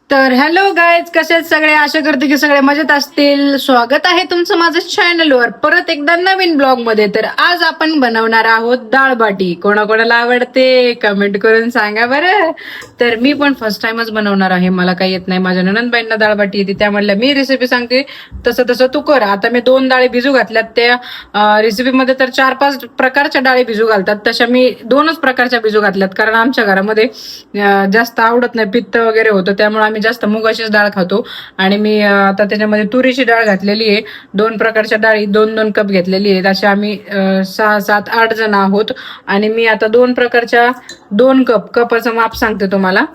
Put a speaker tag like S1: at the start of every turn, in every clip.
S1: तर hello guys, कसे आहेत सगळे? आशा करते की सगळे मजेत असतील. स्वागत आहे तुमचं माझ्या चॅनलवर परत एकदा नवीन ब्लॉग मध्ये. तर आज आपण बनवणार आहोत डाळ बाटी. कोणाकोणाला आवडते कमेंट करून सांगा बरं. तर मी पण फर्स्ट टाइमच बनवणार आहे, मला काही येत नाही. माझ्या ननंदबाईंना डाळ बाटी येते, त्या म्हणल्या मी रेसिपी सांगते तसं तसं तू कर. आता मी 2 डाळी भिजू घातल्यात. त्या रेसिपीमध्ये तर 4-5 प्रकारच्या डाळी भिजू घालतात, तशा मी 2च प्रकारच्या भिजू घातल्यात. कारण आमच्या घरामध्ये जास्त आवडत नाही, पित्त वगैरे होतं, त्यामुळे आम्ही जास्त मुगाचीच डाळ खातो. आणि मी आता त्याच्यामध्ये तुरीची डाळ घातलेली आहे. 2 प्रकारच्या डाळी 2-2 कप घेतलेली आहेत. असे आम्ही 6-7-8 जण आहोत. आणि मी आता 2 प्रकारच्या 2 कपाचं माप सांगते तुम्हाला.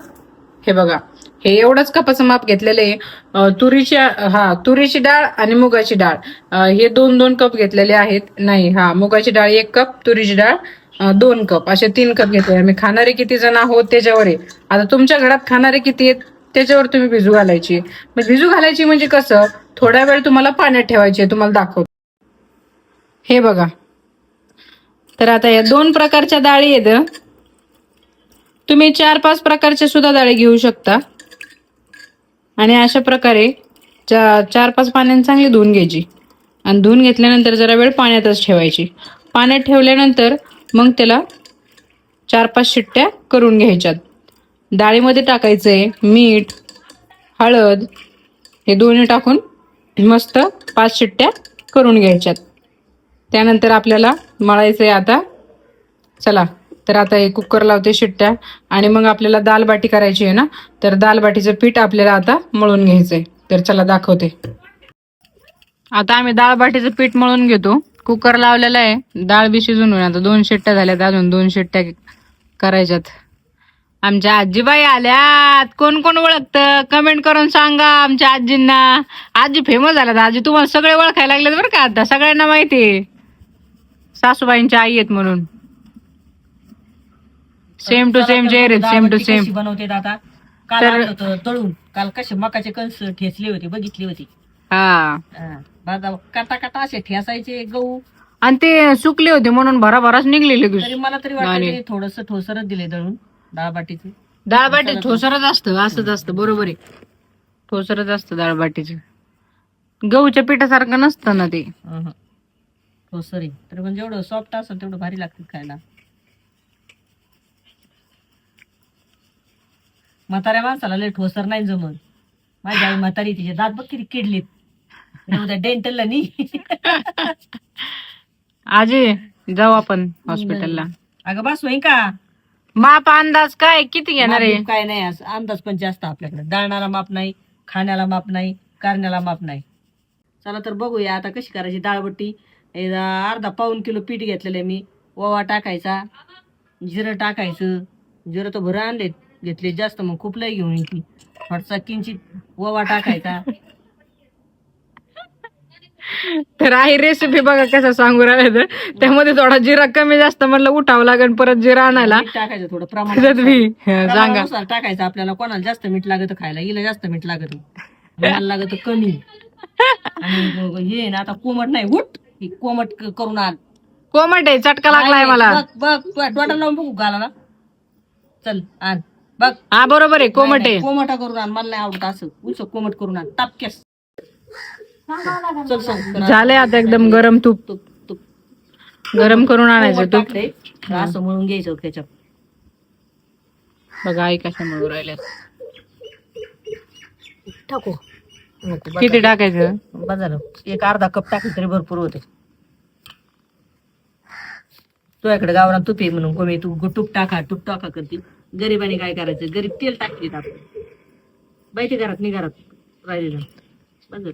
S1: हे बघा, हे एवढंच कपाचं माप घेतलेलं आहे. तुरीची डाळ आणि मुगाची डाळ हे 2-2 कप घेतलेले आहेत. नाही, मुगाची डाळ 1 कप, तुरीची डाळ 2 कप, असे 3 कप घेतले. आम्ही खाणारे किती जण आहोत त्याच्यावर आहे. आता तुमच्या घरात खाणारे किती आहेत त्याच्यावर तुम्ही भिजू घालायची. मग भिजू घालायची म्हणजे कसं, थोडा वेळ तुम्हाला पाण्यात ठेवायची. तुम्हाला दाखवतो, हे बघा. तर आता या 2 प्रकारच्या डाळी आहेत. तुम्ही 4-5 प्रकारच्या सुद्धा डाळी घेऊ शकता. आणि अशा प्रकारे 4-5 पाण्याने चांगली धुवून घ्यायची. आणि धुवून घेतल्यानंतर जरा वेळ पाण्यातच ठेवायची. पाण्यात ठेवल्यानंतर मग त्याला 4-5 शिट्ट्या करून घ्यायच्यात. डाळीमध्ये टाकायचंय मीठ, हळद, हे दोन्ही टाकून मस्त 5 शिट्ट्या करून घ्यायच्यात. त्यानंतर आपल्याला मळायचंय आता. चला, तर आता हे कुकर लावते शिट्ट्या. आणि मग आपल्याला दाल बाटी करायची आहे ना, तर दाल बाटीचं पीठ आपल्याला आता मळून घ्यायचंय. तर चला दाखवते. आता आम्ही डाळ बाटीचं पीठ मळून घेतो. कुकर लावलेला आहे, डाळ बी शिजून होईल. आता 2 शिट्ट्या झाल्यात, अजून 2 शिट्ट्या करायच्यात. आमच्या आजीबाई आल्यात. कोण कोण ओळखतं कमेंट करून सांगा आमच्या आजींना. आजी फेमस झाल्यात. आजी तुम्हाला सगळे ओळखायला लागलेत बरं का. आता सगळ्यांना माहितीये सासूबाईंच्या आई आहेत म्हणून. सेम टू सेम चेहरे, सेम टू सेम
S2: बनवते आता. काल आणलं होतं तळून. काल कसे मकाचे कणस ठेचले होते, बघितली होती. काटा काटा असे ठेसायचे गहू.
S1: आणि ते सुकले होते म्हणून भराभराच निघलेले.
S2: तरी मला तरी वाटतं थोडस ठोसरच दिले दळून डाळ बाटीचे.
S1: डाळ बाटी ठोसरच असतं, असंच असतं. बरोबर आहे, ठोसरच असतं डाळ बाटीचं. गहूच्या पिठासारखं नसतं ना ते.
S2: ठोसर आहे, तर पण जेवढं सॉफ्ट असेल तेवढं भारी लागतं खायला. म्हाताऱ्या माणसाला लय ठोसर नाही जमत. माझी आई म्हातारी, तिचे दात बघ किती किडलीत. डेंटलला नाही.
S1: आजी जाऊ आपण हॉस्पिटलला.
S2: अगं बस होईन का?
S1: माप अंदाज काय किती घेणार आहे?
S2: काय नाही, अंदाज पण जास्त आपल्याकडे. दळणाला माप नाही, खाण्याला माप नाही, करण्याला माप नाही. चला तर बघूया आता कशी करायची डाळबट्टी. अर्धा पाऊण किलो पीठ घेतलेलं आहे मी. ओवा टाकायचा, जिरं टाकायचं. जिरं तर भरं आणले, घेतले जास्त मग खूप लय घेऊन येते. थोडासा किंचित ओवा टाकायचा.
S1: तर आहे रेसिपी बघा कसं सांगू राहिले. त्यामध्ये थोडा जिरा कमी जास्त म्हणलं उठावं लागेल परत जिरा आणायला.
S2: टाकायचं थोडं प्रमाणात
S1: सांगा.
S2: टाकायचं. आपल्याला कोणाला जास्त मीठ लागत खायला, हिला जास्त मीठ लागत, मला लागत कमी. आणि हे ना आता कोमट नाही, उठ कोमट करून आण.
S1: कोमट आहे, चटका लागलाय मला.
S2: बघ डोटा लावून बघू गाला. चल आण बघ.
S1: हा बरोबर आहे, कोमट आहे.
S2: कोमटा करून आण, मला नाही आवडत असं. उच कोमट करून आण टापक्यास.
S1: झालंय आता एकदम गरम तूप.
S2: तूप तूप
S1: गरम करून आणायचं तूप.
S2: असं म्हणून घ्यायचं त्याच्यात.
S1: बघा आई कशा म्हणून राहिल्या.
S2: टाकू
S1: किती टाकायचं?
S2: बाजार एक अर्धा कप टाकलं तरी भरपूर होते. तुझ्याकडे गावरान तूप आहे म्हणून कोणी तू तूप टाका करते. गरीबाने काय करायचं, गरीब तेल टाकते आपण. बाईच्या घरात नाही, घरात राहिलेलं बाजार.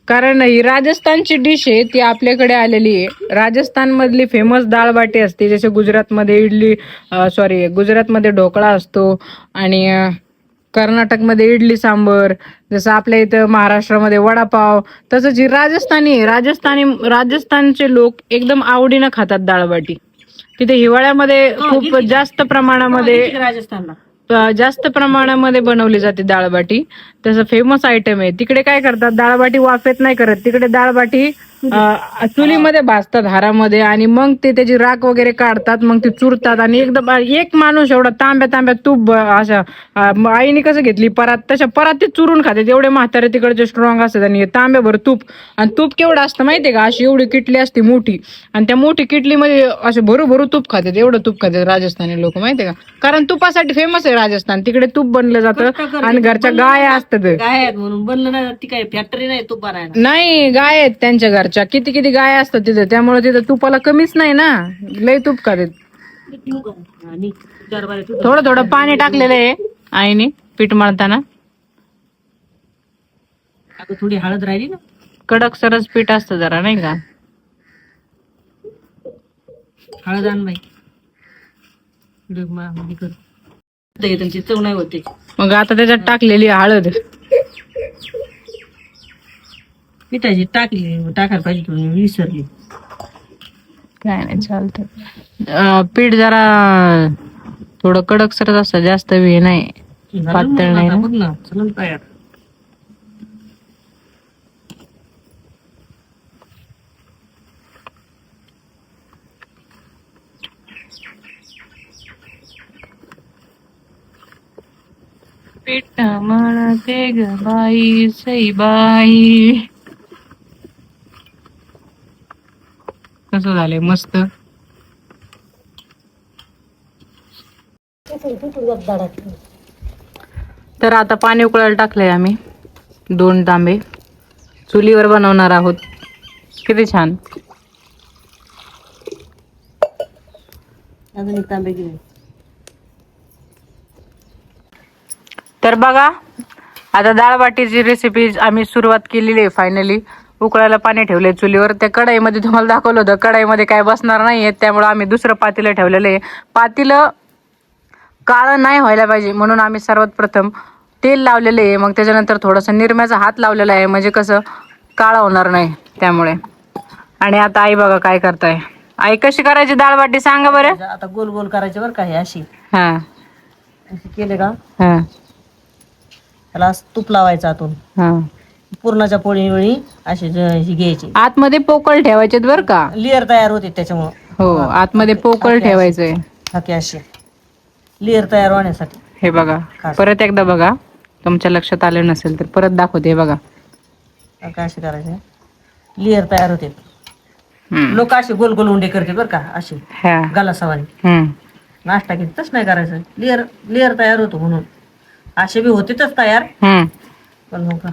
S1: कारण ही राजस्थानची डिश आहे, ती आपल्याकडे आलेली आहे. राजस्थान मधली फेमस डाळ बाटी असते. जसे गुजरातमध्ये ढोकळा असतो. आणि कर्नाटकमध्ये इडली सांबर. जसं आपल्या इथं महाराष्ट्रामध्ये वडापाव, तसंच ही राजस्थानी राजस्थानचे लोक एकदम आवडीनं खातात डाळ बाटी. तिथे हिवाळ्यामध्ये खूप जास्त प्रमाणामध्ये बनवली जाते डाळबाटी. तसं फेमस आयटम आहे. तिकडे काय करतात, डाळबाटी वाफेत नाही करत. तिकडे डाळबाटी चुलीमध्ये भाजतात हारामध्ये आणि मग ते त्याची राख वगैरे काढतात, मग ते चुरतात आणि एकदम एक माणूस एवढा तांब्या तूप अशा आईने कसं घेतली परात, तशा परातीत चुरून खातात. एवढे म्हातारे तिकडचे स्ट्रॉंग असतात आणि तांब्याभर तूप. आणि तूप केवढं असतं माहितीये का, अशी एवढी किटली असते मोठी आणि त्या मोठी किटलीमध्ये असे भरू तूप खातात. एवढं तूप खातात राजस्थानी लोक माहितीये का, कारण तुपासाठी फेमस आहे राजस्थान. तिकडे तूप बनलं जातं आणि घरच्या गाय असतात.
S2: गाय आहेत म्हणून बनलं नाही, ती काय फॅक्टरी नाही तूप बनायला.
S1: नाही, गाय आहेत त्यांच्या घरच्या, किती किती गाय असतात तिथे, त्यामुळे तिथं तुपाला कमीच नाही ना, लय तूप खातात.
S2: आणि
S1: थोडं पाणी टाकलेलं आहे आईने पीठ मळताना.
S2: आता थोडी हळद राहिली ना,
S1: कडक सरस पीठ असतं जरा नाही का.
S2: हळद आण बाई, त्यांची चव नाही होते.
S1: मग आता त्याच्यात टाकलेली हळद,
S2: पिठाची टाकायला पाहिजे, तुम्ही विसरली.
S1: काय नाही चालतं. पीठ जरा थोडं कडक सरस असतं, जास्त बी नाही, पातळ नाही.
S2: बघ ना, चलन तयार.
S1: पीठ म्हणते ग बाई सई बाई. कसं झालंय मस्त. तर आता पाणी उकळायला टाकलंय आम्ही 2 तांबे. चुलीवर बनवणार आहोत. किती छान.
S2: अजून एक तांबे घेऊन.
S1: तर बघा, आता डाळ बाटीची रेसिपी आम्ही सुरुवात केलेली आहे. फायनली उकळायला पाणी ठेवले चुलीवर. त्या कढईमध्ये तुम्हाला दाखवलं होतं, कढईमध्ये काय बसणार नाहीये, त्यामुळे आम्ही दुसरं पातेलं ठेवलेलं आहे. पातेलं काळं नाही व्हायला पाहिजे म्हणून आम्ही सर्वात प्रथम तेल लावलेलं आहे. मग त्याच्यानंतर थोडंसं निरम्याचा हात लावलेला आहे, म्हणजे कसं काळं होणार नाही त्यामुळे. आणि आता आई बघा काय करताय. आई कशी करायची डाळ बाटी सांगा बरं.
S2: आता गोल गोल करायचे बरं का, हे अशी
S1: हा
S2: अशी केले का,
S1: हा
S2: त्याला असं तूप लावायचं आतून.
S1: हा.
S2: पुरणाच्या पोळी वेळी अशी ही घ्यायची,
S1: आतमध्ये पोकळ ठेवायचे बरं का.
S2: लेअर तयार होते त्याच्यामुळं.
S1: हो, आतमध्ये पोकळ ठेवायचंय.
S2: हाके अशी लेअर तयार होण्यासाठी.
S1: हे बघा, परत एकदा बघा, तुमच्या लक्षात आलं नसेल तर परत दाखवते. हे बघा
S2: काय असे करायचे, लेअर तयार होते. लोक असे गोल गोल उंडे करते बरं का, अशी गलासावानी. नाश्ता घेत तसं नाही करायचं, लेअर लेअर तयार होतो म्हणून. असे बी होते तयार, पण मग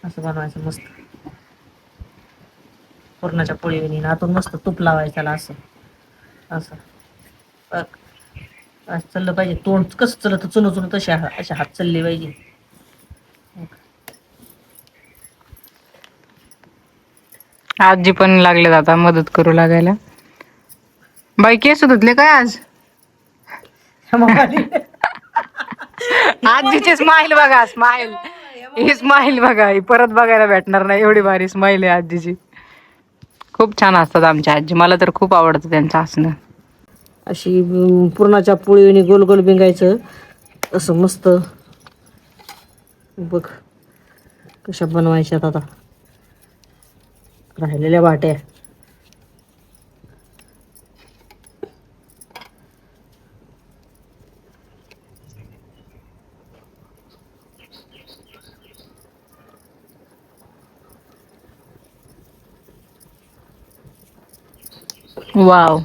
S2: असं बनवायचं मस्त पुरणाच्या पोळीने. आतून मस्त तूप लावायचं त्याला, असं असं असं चाललं पाहिजे. तोंड कसं चलत चुन तसे असे हात चालले पाहिजे.
S1: आजी पण लागले आता मदत करू लागायला. बाई केस धुतले काय आज. आजीची स्माइल बघा, स्माइल. ही स्माइल बघा, ही परत बघायला भेटणार नाही, एवढी भारी स्माइल आहे आजीची. खूप छान असतात आमच्या आजी, मला तर खूप आवडतं त्यांचं हसणं.
S2: अशी पुरणाच्या पोळीने गोल गोल बिंगायचं असं मस्त. बघ कशा बनवायच्यात आता राहिलेल्या वाट्या.
S1: वाव.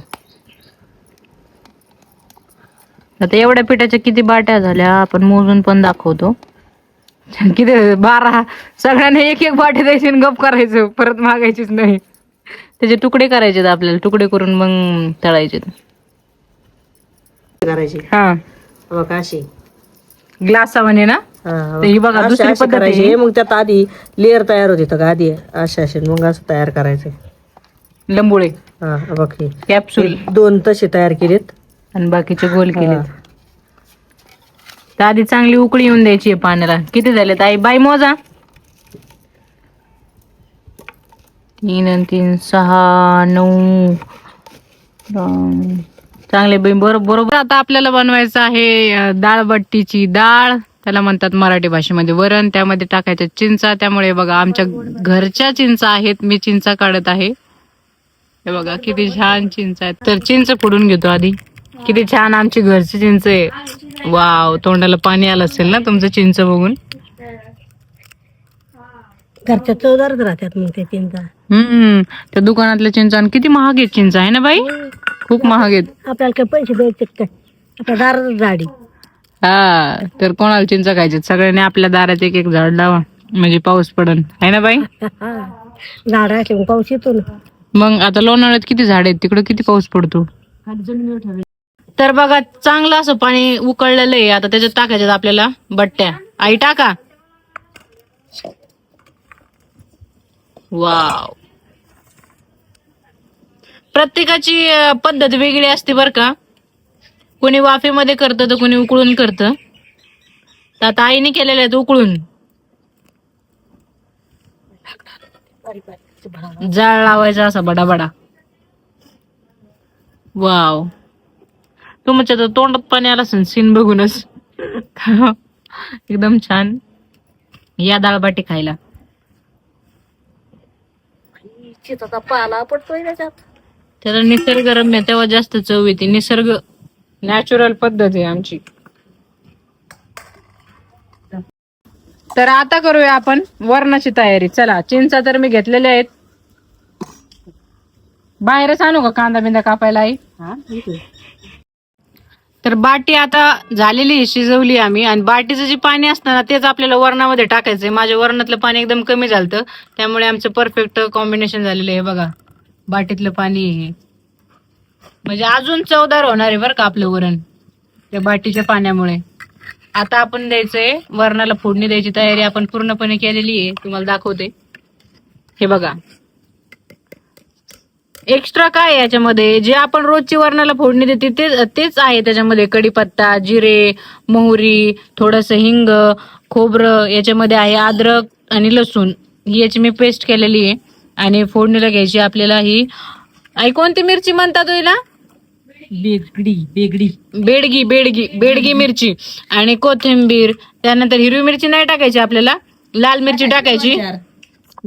S1: आता एवढ्या पिठाच्या किती बाट्या झाल्या आपण मोजून पण दाखवतो. किती 12. सगळ्यांना एक एक बाटी द्यायची, गप करायचं, परत मागायचीच नाही. त्याचे तुकडे करायचे आपल्याला, तुकडे करून मग तळायचे
S2: करायची.
S1: हा
S2: बघा अशी
S1: ग्लासावाने ना. ही बघा दुसरी पद्धत आहे.
S2: मग त्यात आधी लेअर तयार होते तर आधी असे मग असं तयार करायचं.
S1: लंबुळे.
S2: हा बघ, हे
S1: कॅप्सूल
S2: 2 तसे तयार केलेत
S1: आणि बाकीचे गोल केलेत. तर आधी चांगली उकळी येऊन द्यायची आहे पाण्याला. किती झाले ताई बाई मोजा. 3 आणि 3 6 9. चांगले बरोबर. आता आपल्याला बनवायचं आहे डाळ बट्टीची डाळ. त्याला म्हणतात मराठी भाषेमध्ये वरण. त्यामध्ये टाकायचं चिंचा. त्यामुळे बघा आमच्या घरच्या चिंचा आहेत, मी चिंचा काढत आहे. हे बघा किती छान चिंच आहेत. तर चिंच फोडून घेतो आधी. किती छान आमची घरची चिंच आहे. वाव, तोंडाला पाणी आलं असेल ना तुमचं चिंच बघून.
S2: घरच्या चवदारच राहतात मग ते चिंचा.
S1: त्या दुकानातल्या चिंच आणि किती महाग आहेत चिंच आहे ना बाई, खूप महाग आहेत.
S2: आपल्याला काय पैसे द्यायचे काय, आपल्या दारात झाडी.
S1: हा, तर कोणाला चिंच खायचे, सगळ्यांनी आपल्या दारात एक एक झाड लावा म्हणजे पाऊस पडन, आहे ना बाई.
S2: झाड असले मग पाऊस येतो ना.
S1: मग आता लोणावळ्यात किती झाड आहेत, तिकडे किती पाऊस पडतो. तर बघा चांगलं असं पाणी उकळलेलं आहे. आता त्याच्यात टाकायच्यात आपल्याला बट्ट्या. आई टाका. वाव, प्रत्येकाची पद्धत वेगळी असते बर का. कोणी वाफेमध्ये करतं तर कोणी उकळून करतं. तर आता आईने केलेलं आहे उकळून. जाळ लावायचा असा बडाबडा. वाव, तुमच्या तर तोंडात पाणी आलं असेल सीन बघूनच. एकदम छान. या डाळबाटी खायला.
S2: शेताचा पाला पडतोय त्याच्यात.
S1: त्याला निसर्गरम्य तेव्हा जास्त चव येते. निसर्ग नॅचरल पद्धत आहे आमची. तर आता करूया आपण वरणाची तयारी. चला, चिंचा तर मी घेतलेल्या आहेत. बाहेरच आणू का कांदा बिंदा कापायला आई. तर बाटी आता झालेली आहे, शिजवली आम्ही. आणि बाटीचं जे पाणी असतं ना तेच आपल्याला वरणामध्ये टाकायचंय. माझ्या वरणातलं पाणी एकदम कमी झालं, त्यामुळे आमचं परफेक्ट कॉम्बिनेशन झालेलं आहे. बघा बाटीतलं पाणी आहे, म्हणजे अजून चवदार होणार आहे बरं का आपलं वरण त्या बाटीच्या पाण्यामुळे. आता आपण द्यायचंय वरणाला फोडणी द्यायची तयारी आपण पूर्णपणे केलेली आहे. तुम्हाला दाखवते. हे बघा, एक्स्ट्रा काय आहे याच्यामध्ये, जे आपण रोजची वरणाला फोडणी देते तेच आहे त्याच्यामध्ये. कढीपत्ता, जिरे, मोहरी, थोडस हिंग, खोबरं, याच्यामध्ये आहे अद्रक आणि लसूण. ही याची मी पेस्ट केलेली आहे. आणि फोडणीला घ्यायची आपल्याला ही, आई कोणती मिरची म्हणतात हिला, बेडगी मिरची आणि कोथिंबीर. त्यानंतर हिरवी मिरची नाही टाकायची आपल्याला, लाल मिरची टाकायची.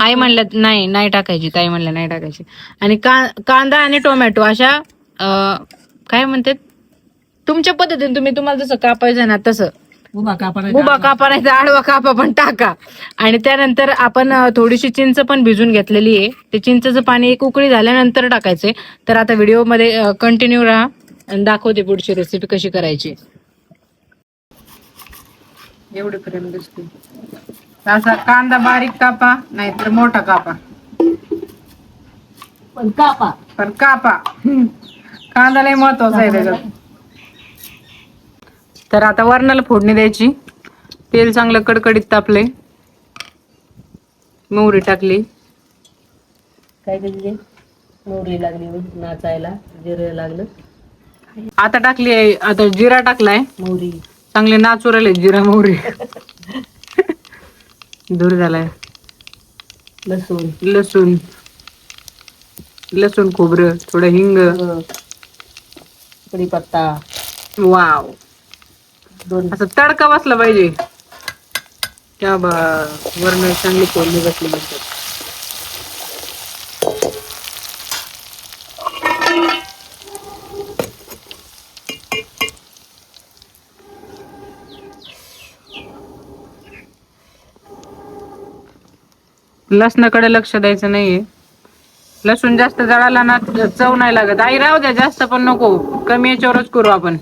S1: आई म्हणल्यात नाही टाकायची, ताई म्हणल्या नाही टाकायची. आणि कांदा आणि टोमॅटो अशा काय म्हणतात तुमच्या पद्धतीने, तुम्हाला जसं कापायचं ना तसं. उभा कापा नाही तर आडवा कापा पण टाका. आणि त्यानंतर आपण थोडीशी चिंच पण भिजून घेतलेली आहे. ते चिंचचं पाणी एक उकळी झाल्यानंतर टाकायचे. तर आता व्हिडिओ मध्ये कंटिन्यू राहा आणि दाखवते पुढची रेसिपी कशी करायची. एवढे पर्यंत दिसते. असा कांदा बारीक कापा नाहीतर मोठा कापा, पण कापा. कांदा लय महत्वाचा आहे त्याच्यात. तर आता वरणाला फोडणी द्यायची. तेल चांगलं कडकडीत तापले. मोहरी टाकली.
S2: काय केली, मोहरी लागली नाचायला, जिरे लागलं.
S1: आता टाकली आहे, आता जिरा टाकलाय.
S2: मोहरी
S1: चांगले नाचू राहिले जिरा मोहरी. दूर झालाय. लसूण खोबरं, थोडं हिंग,
S2: कढीपत्ता.
S1: वाव, असं तडका बसला पाहिजे. त्या वरण चांगली फोडणी बसली म्हणतात. लसणाकडे लक्ष द्यायचं नाहीये. लसूण जास्त जळाला ना चव नाही लागत. आई राहू द्या, जास्त पण नको, कमी याच्यावरच करू आपण.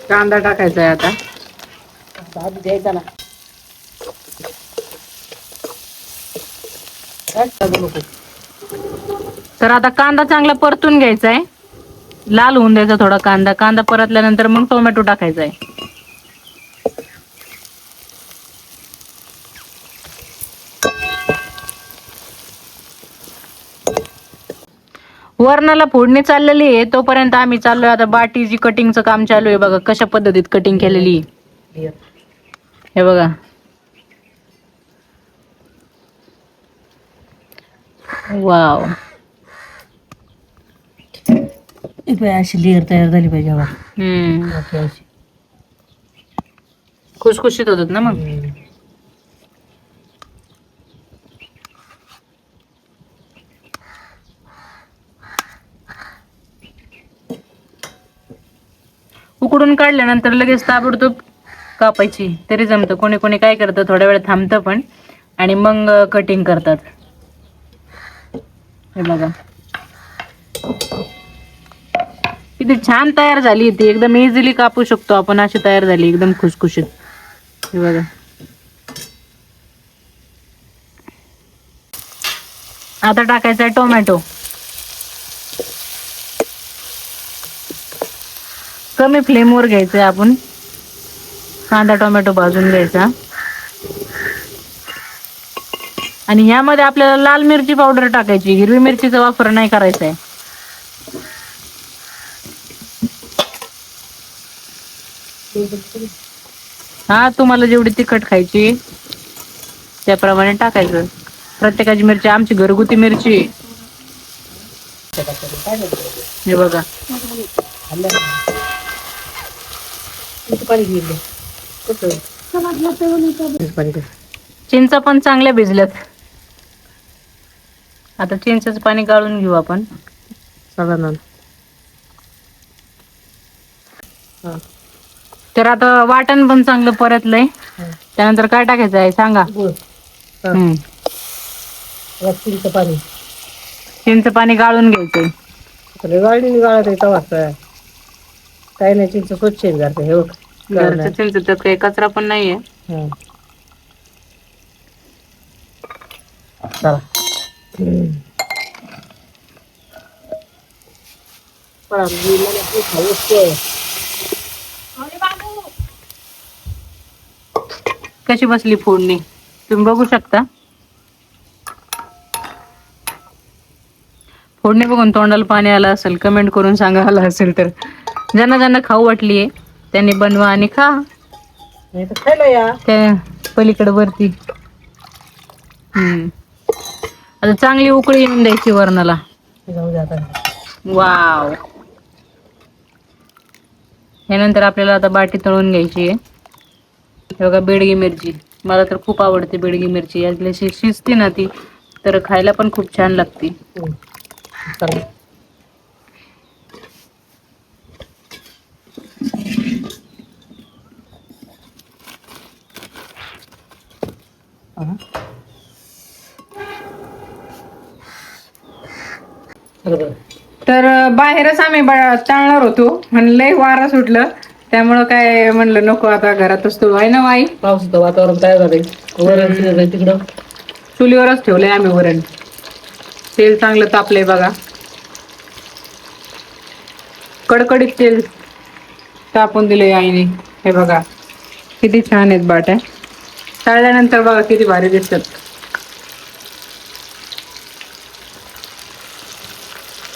S1: कांदा टाकायचा आहे आता.
S2: द्यायचा ना.
S1: तर आता कांदा चांगला परतून घ्यायचा आहे. लाल होऊन द्यायचा थोडा कांदा. कांदा परतल्यानंतर मग टोमॅटो टाकायचा आहे. वरणाला फोडणी चाललेली आहे, तोपर्यंत आम्ही चाललोय आता बाटीची कटिंगचं काम चालू आहे. बघा कशा पद्धतीत कटिंग केलेली आहे. हे बघा, वाव.
S2: अशी लेअर तयार झाली पाहिजे बघा. अशी.
S1: खुसखुशीत होतात ना मग. उकडून काढल्यानंतर लगेच ताबडतोब कापायची तरी जमतं. कोणी कोणी काय करतं, थोड्या वेळ थांबतं पण आणि मग कटिंग करतात. हे बघा किती छान तयार झाली ती. एकदम इझिली कापू शकतो आपण, अशी तयार झाली एकदम खुसखुशीत. हे बघा. आता टाकायचा आहे टोमॅटो. कमी फ्लेमवर घ्यायचंय आपण. कांदा टोमॅटो भाजून घ्यायचा आणि ह्यामध्ये आपल्याला लाल मिरची पावडर टाकायची, हिरवी मिरचीचा वापर नाही करायचा आहे. हा, तुम्हाला जेवढी तिखट खायची त्याप्रमाणे टाकायचं. प्रत्येकाची मिरची, आमची घरगुती मिरची. हे बघा. चिंच पण चांगल्या भिजल्यात. आता चिंचेचं पाणी गाळून घेऊ आपण. तर आता वाटण पण चांगलं परतलंय. त्यानंतर काय टाकायचं आहे सांगा. चिंच पाणी गाळून घ्यायचंय.
S2: गाळणी गाळत आहे काही नाही. चिंच स्वच्छ घरचं हे बघ.
S1: घरचं चिंच, त्यात काही कचरा पण नाहीये.
S2: चला.
S1: कशी बसली फोडणी तुम्ही बघू शकता. फोडणी बघून तोंडाला पाणी आलं असेल, कमेंट करून सांगा आलं असेल तर. ज्यांना ज्यांना खाऊ वाटलीये त्यांनी बनवा आणि खा. त्या पलीकडे वरती. आता चांगली उकळी येऊन द्यायची वरणाला. वाव. यानंतर आपल्याला आता बाटी तळून घ्यायची आहे. बघा बेडगी मिरची, मला तर खूप आवडते बेडगी मिरची. यातली शिजते ना ती, तर खायला पण खूप छान लागते. तर बाहेरच आम्ही तळणार होतो, म्हणलंय वारा सुटलं त्यामुळं काय म्हणलं नको, आता घरातच तो आहे ना वाई.
S2: पावसाचं वातावरण तयार झालंय. वरण तिकडं
S1: चुलीवरच ठेवलंय आम्ही वरण. तेल चांगलं तापलंय बघा. कडकडीत तेल तापून दिलंय आईने. हे बघा किती छान आहेत बाट्या. तळल्यानंतर बघा किती भारी दिसतात.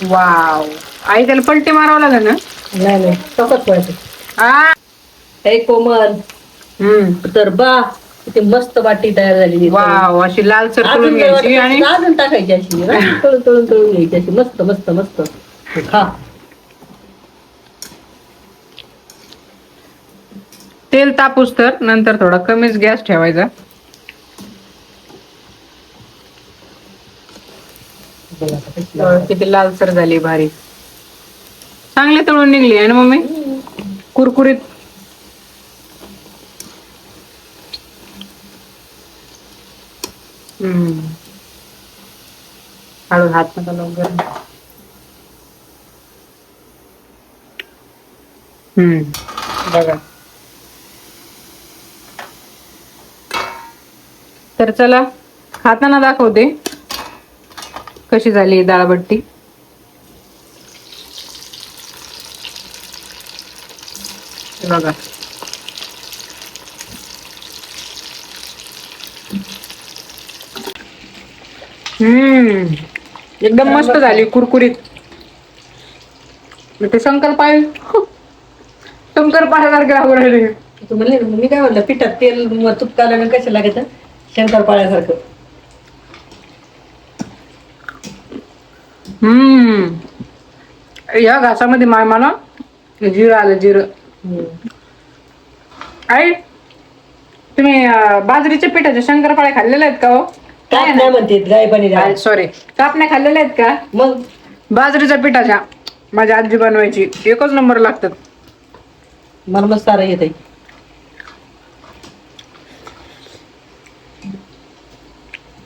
S1: वाव. आई त्याला पलटी मारावं लागेल ना.
S2: नाही तसंच पाहिजे.
S1: हे
S2: कोमल. तर बा किती मस्त बाटी तयार झालेली.
S1: वाव. अशी लालसर तळून घ्यायची आणि
S2: अजून टाकायची अशी तळून घ्यायची अशी मस्त मस्त मस्त. खा.
S1: तेल तापूस तर नंतर थोडा कमीच गॅस ठेवायचा. किती लालसर झाली, भारी चांगले तळून निघली आहे ना मम्मी, कुरकुरीत. हळू हात नका लवकर. बघा. तर चला खाताना दाखवते कशी झाली डाळबट्टी. बघा. एकदम मस्त झाली, कुरकुरीत. ते शंकरपाळ्यासारखे लागू राहिले.
S2: म्हणले मी काय म्हणलं, पिठात तेल तूप काढल्यानं कसं लागत शंकरपाळ्यासारखं.
S1: या घासामध्ये माय मला जिरं आलं जिरं. आई तुम्ही बाजरीच्या पिठाच्या शंकरपाळ्या खाल्लेल्या आहेत का हो?
S2: काय नाही म्हणते गाय
S1: सॉरी, कापण्या खाल्लेल्या आहेत का?
S2: मग
S1: बाजरीच्या पिठाच्या माझी आजी बनवायची, एकच नंबर लागतात.
S2: मला मस्त सारं येत आहे.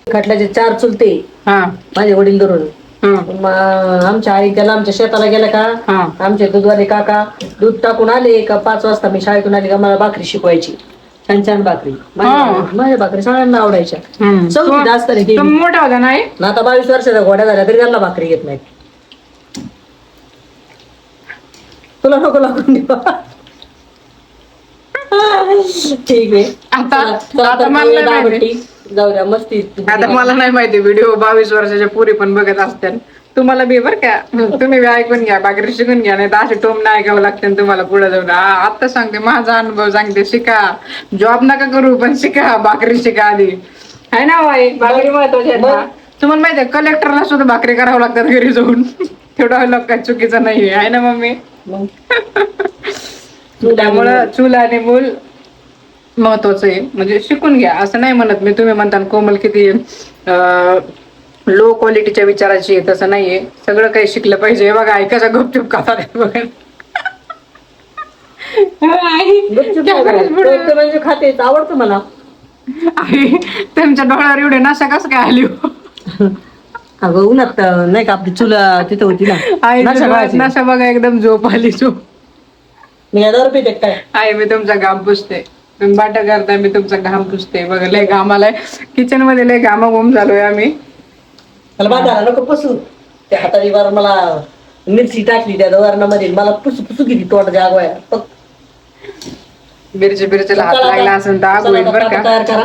S2: खटल्याचे 4 चुलते
S1: हा
S2: माझे वडील धरून.
S1: हा
S2: आमच्या आई त्याला आमच्या शेताला गेल्या का
S1: हा
S2: आमचे दूधवाले काका दूध टाकून आले का 5 वाजता मी शाळेतून आली का मला भाकरी शिकवायची. छान छान भाकरी. माझ्या भाकरी सगळ्यांना आवडायच्या. चौथीत असताना केली.
S1: तुम्ही मोठा होता नाही
S2: ना आता 22 वर्षाच्या घोड्या झाल्या तरी त्यांना भाकरी येत नाही. तुला नको लागून देवा. ठीक आहे.
S1: आता मला नाही माहिती.
S2: जाऊ द्या मस्ती.
S1: आता मला नाही माहिती, व्हिडिओ 22 वर्षाच्या पुरी पण बघत असतात. तुम्हाला बी बर का, तुम्ही बी ऐकून घ्या, भाकरी शिकून घ्या, नाही तर असे टोम नाही ऐकावं लागते तुम्हाला पुढे जाऊन. आता सांगते, माझा अनुभव सांगते, शिका. जॉब नका करू पण शिका, भाकरी शिका आधी. आहे ना बाई, भाकरी महत्वाची आहे ना. तुम्हाला माहितीये कलेक्टरला सुद्धा भाकरी करावं लागतात घरी जाऊन. तेवढा लोक काय चुकीचं नाहीये, आहे ना मम्मी? त्यामुळं चूल आणि मूल महत्वाचं आहे. म्हणजे शिकून घ्या असं नाही म्हणत मी. तुम्ही म्हणता कोमल किती लो क्वालिटीच्या विचाराची आहे, तसं नाहीये. सगळं काही शिकलं पाहिजे. बघा ऐकायचा गुपचूप कसा बघा.
S2: म्हणजे खाते आवडतं मला.
S1: तुमच्या डोळ्यावर एवढे नशा कसं काय आली हो?
S2: अगं उन्हात नाही का आपली चुला तिथं होती ना.
S1: नशा बघा, एकदम झोप आली. झोप
S2: मी 1000 रुपये देत काय
S1: आहे. मी तुमचा घाम पुसते, तुम्ही बाटा करताय, मी तुमचा घाम पुसते. बघा लय घाम आलाय किचन मध्ये, लय घामाघूम झालोय आम्ही.
S2: मला बाजार नको पुसू. त्या हाताने वर मला मिरची टाकली त्या वरणामध्ये, मला पुसू पुसू गेली तोंड जागवाय.
S1: मिरचीला हात लागला असेल तर आग होईल बरं का.
S2: तयार करा.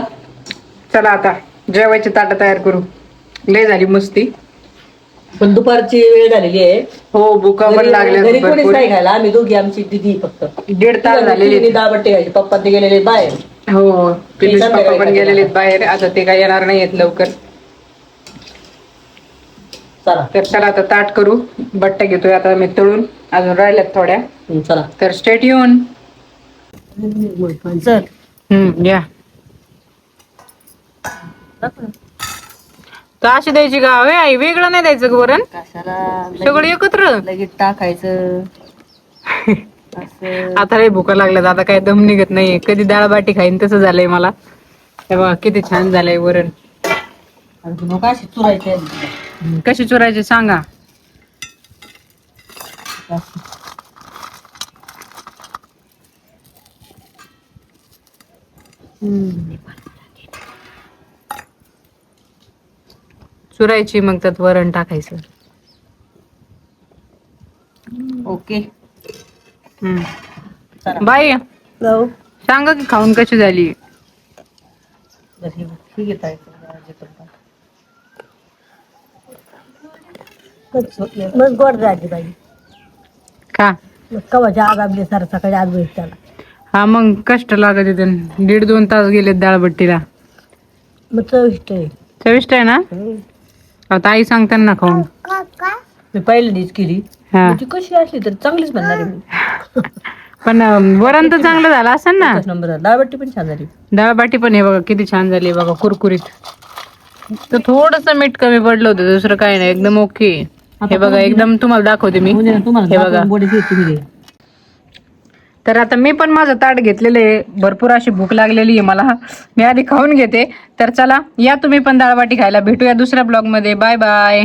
S1: चला आता जेवायची ताटं तयार करू. लय झाली मस्ती,
S2: पण दुपारची वेळ झालेली आहे.
S1: हो भुका पण लागल्या.
S2: घरी कोणीच नाही खायला, आम्ही दोघी आमची दिदी फक्त.
S1: 1.5 तास झालेली.
S2: डाळ बट्टी खायची. पप्पा ते गेलेले बाहेर.
S1: हो पिलूस पप्पा पण गेलेले बाहेर. आता ते काय येणार नाही येत लवकर.
S2: चला
S1: तर चला आता ताट करू. बट्ट्या घेतोय आता मी तळून, अजून राहिल्यात थोड्या.
S2: चला
S1: तर स्टेट येऊन
S2: चल
S1: या. तर अशी द्यायची का आई? वेगळं नाही द्यायचं का वरण?
S2: कशाला
S1: सगळं एकत्र
S2: लगेच टाकायचं असं.
S1: आता लय भुका लागल्यात, आता काय दम निघत नाहीये. कधी डाळ बाटी खाईन तसं झालंय मला. हे बघा किती छान झालंय वरण.
S2: कशी चुरायचे
S1: कशी चुरायची सांगा. चुरायची मग त्यात वरण टाकायचं.
S2: ओके
S1: बाई सांगा की खाऊन कशी झाली.
S2: मग गोड झाली बाई.
S1: का
S2: कवाच्या आग आपली सर सकाळी आज बैठ त्याला.
S1: हा मग कष्ट लागत तिथे. 1.5-2 तास गेलेत डाळबट्टीला.
S2: मग चविष्ट आहे.
S1: चविष्ट आहे ना. आता आई सांगताना ना खाऊन.
S2: मी पहिल्यांदाच केली.
S1: हा
S2: ती कशी असली तर चांगलीच बनणार आहे मी.
S1: पण वरण तर चांगलं झालं असेल ना.
S2: नंबर डाळबट्टी पण छान झाली.
S1: डाळबाटी पण हे बघा किती छान झाली बघा, कुरकुरीत. तर थोडस मीठ कमी पडलं होतं, दुसरं काही नाही, एकदम ओके. हे बघा एकदम तुम्हाला दाखवते मी. हे बघा. तर आता मी पण माझं ताट घेतलेलं आहे. भरपूर अशी भूक लागलेली आहे मला. मी आधी खाऊन घेते. तर चला या तुम्ही पण डाळबाटी खायला. भेटूया दुसऱ्या ब्लॉग मध्ये. Bye bye.